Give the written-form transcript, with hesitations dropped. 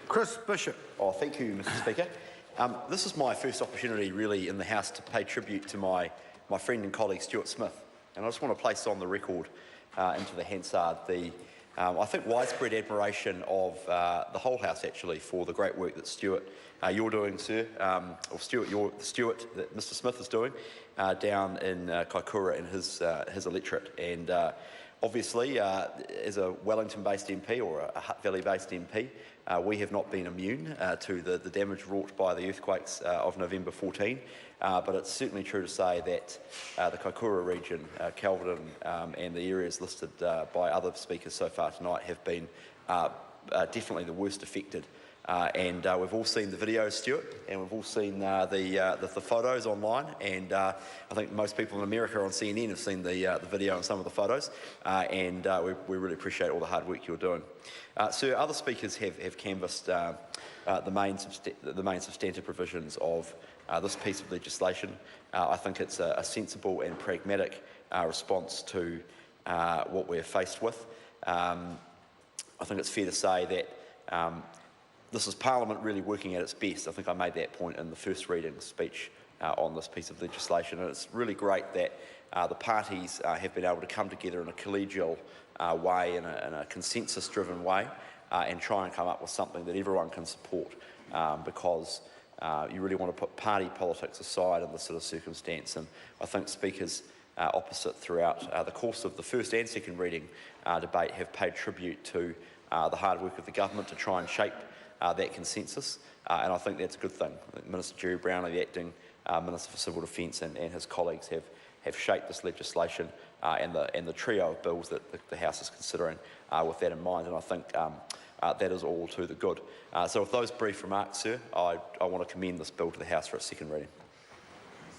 Chris Bishop. Oh, thank you, Mr. Speaker. This is my first opportunity really in the House to pay tribute to my friend and colleague Stuart Smith, and I just want to place on the record into the Hansard I think widespread admiration of the whole House actually for the great work that Stuart you're doing, sir, or Stuart that Mr. Smith is doing down in Kaikoura in his electorate, and obviously as a Wellington-based MP or a Hutt Valley-based MP, we have not been immune to the damage wrought by the earthquakes of November 14, but it's certainly true to say that the Kaikoura region, Kelvedon and the areas listed by other speakers so far tonight have been definitely the worst affected. And we've all seen the videos, Stuart, and we've all seen the photos online, and I think most people in America on CNN have seen the video and some of the photos, and we really appreciate all the hard work you're doing. Sir, other speakers have canvassed the main substantive provisions of this piece of legislation. I think it's a sensible and pragmatic response to what we're faced with. I think it's fair to say that this is Parliament really working at its best. I think I made that point in the first reading speech on this piece of legislation, and it's really great that the parties have been able to come together in a collegial way, in a consensus-driven way, and try and come up with something that everyone can support, because you really want to put party politics aside in this sort of circumstance. And I think speakers opposite throughout the course of the first and second reading debate have paid tribute to the hard work of the government to try and shape that consensus, and I think that's a good thing. I think Minister Jerry Brownlee, the acting Minister for Civil Defence, and his colleagues have shaped this legislation and the trio of bills that the House is considering with that in mind, and I think that is all to the good. So with those brief remarks, sir, I want to commend this bill to the House for its second reading.